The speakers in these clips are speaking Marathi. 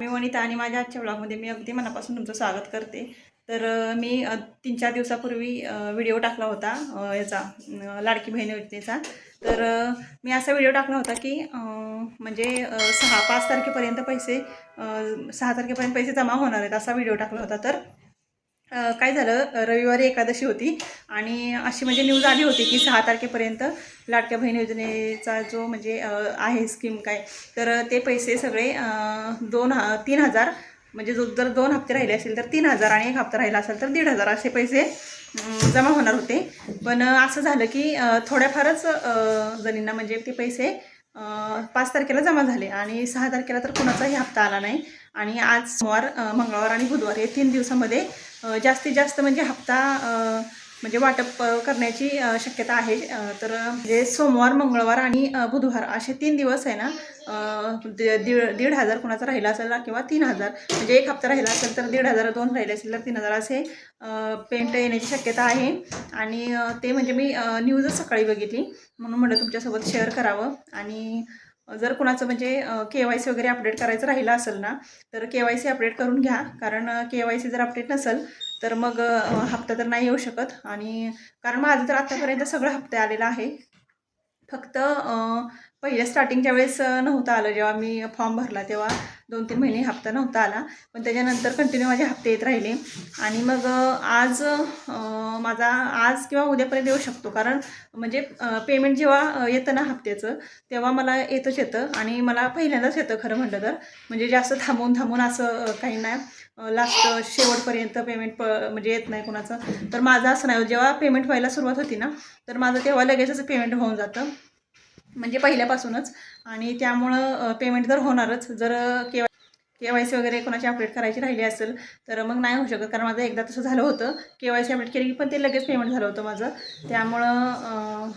मी वनिता आणि माझ्या आजच्या ब्लॉगमध्ये मी अगदी मनापासून तुमचं स्वागत करते. तर मी 3-4 दिवसापूर्वी व्हिडिओ टाकला होता याचा लाडकी बहीण योजनेचा. तर मी असा व्हिडिओ टाकला होता की म्हणजे 5 तारखेपर्यंत पैसे 6 तारखेपर्यंत पैसे जमा होणार आहेत असा व्हिडिओ टाकला होता. तर काय झालं, रविवारी एकादशी होती आणि अशी म्हणजे न्यूज आली होती की 6 तारखेपर्यंत लाडक्या बहीण योजनेचा जो म्हणजे आहे स्कीम काय, तर ते पैसे सगळे 3,000 म्हणजे जर 2 हप्ते राहिले असेल तर 3,000 आणि 1 हप्ता राहिला असेल तर 1,500 असे पैसे जमा होणार होते. पण असं झालं की थोड्याफारच जणींना म्हणजे ते पैसे 5 तारखेला जमा झाले आणि 6 तारखेला तर कुणाचाही हप्ता आला नाही. आणि आज सोमवार, मंगळवार आणि बुधवार हे 3 दिवसामध्ये जास्तीत जास्त म्हणजे हप्ता म्हणजे वाटप करण्याची शक्यता आहे. तर म्हणजे सोमवार, मंगळवार आणि बुधवार असे 3 दिवस आहे ना, 1,500 कुणाचा राहिला असेल किंवा 3,000 म्हणजे 1 हप्ता राहिला असेल तर 1,500, 2 राहिले असेल तर 3,000 असे पेमेंट येण्याची शक्यता आहे. आणि ते म्हणजे मी न्यूजच सकाळी बघितली म्हणून म्हटलं तुमच्यासोबत शेअर करावं. आणि जर कुणाचं म्हणजे KYC वगैरे अपडेट करायचं राहिलं असेल ना, तर KYC अपडेट करून घ्या. कारण KYC जर अपडेट नसेल तर मग हप्ता तर नाही येऊ शकत. आणि कारण माझं तर आत्तापर्यंत सगळं हप्ते आलेलं आहे. फक्त पहिल्या स्टार्टिंगच्या वेळेस नव्हतं आलं. जेव्हा मी फॉर्म भरला तेव्हा 2-3 महिने हप्ता नव्हता आला. पण त्याच्यानंतर कंटिन्यू माझे हप्ते येत राहिले. आणि मग आज माझा आज किंवा उद्यापर्यंत येऊ शकतो. कारण म्हणजे पेमेंट जेव्हा येतं ना हप्त्याचं, तेव्हा मला येतं आणि मला पहिल्यांदाच येतं खरं म्हटलं तर. म्हणजे जास्त थांबून असं काही नाही, लास्ट शेवटपर्यंत पेमेंट म्हणजे येत नाही कुणाचं. तर माझं असं नाही, जेव्हा पेमेंट व्हायला सुरुवात होती ना, तर माझं तेव्हा लगेचच पेमेंट होऊन जातं म्हणजे पहिल्यापासूनच. आणि त्यामुळं पेमेंट तर होणारच. जर KYC वगैरे कोणाची अपडेट करायची राहिली असेल तर मग नाही होऊ शकत. कारण माझं एकदा तसं झालं होतं, KYC अपडेट केली पण ते लगेच पेमेंट झालं होतं माझं. त्यामुळं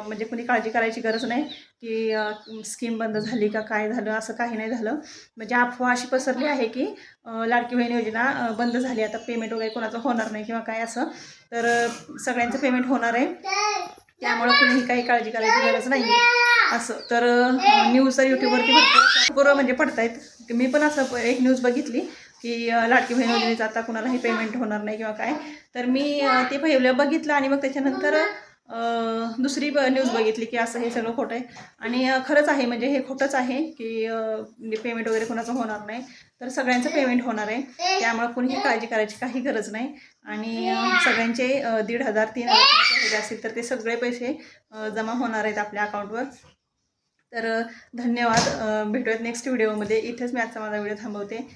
म्हणजे कोणी काळजी करायची गरज नाही की स्कीम बंद झाली का काय झालं, असं काही नाही झालं. म्हणजे अफवा अशी पसरली आहे की लाडकी बहीण योजना बंद झाली, आता पेमेंट वगैरे कोणाचं होणार नाही किंवा काय असं. तर सगळ्यांचं पेमेंट होणार आहे, त्यामुळं कुणीही काही काळजी करायची गरज नाही आहे असं. तर न्यूज तर यूट्यूबवरती भरपूर म्हणजे पडतायत. मी पण असं एक न्यूज बघितली की लाडकी बहीण योजनेचं आता कुणालाही पेमेंट होणार नाही किंवा काय. तर मी ते पहिलं बघितलं आणि मग त्याच्यानंतर दुसरी न्यूज बघितली की असं हे सगळं खोटं आहे. आणि खरंच आहे, म्हणजे हे खोटंच आहे की पेमेंट वगैरे कोणाचं होणार नाही. तर सगळ्यांचं पेमेंट होणार आहे, त्यामुळे कुणीही काळजी करायची काही गरज नाही. आणि सगळ्यांचे 1,500, 3,000 राहिले असतील तर ते सगळे पैसे जमा होणार आहेत आपल्या अकाउंटवर. तर धन्यवाद. भेटूयात नेक्स्ट व्हिडिओमध्ये. इथेच मी आजचा माझा व्हिडिओ थांबवते.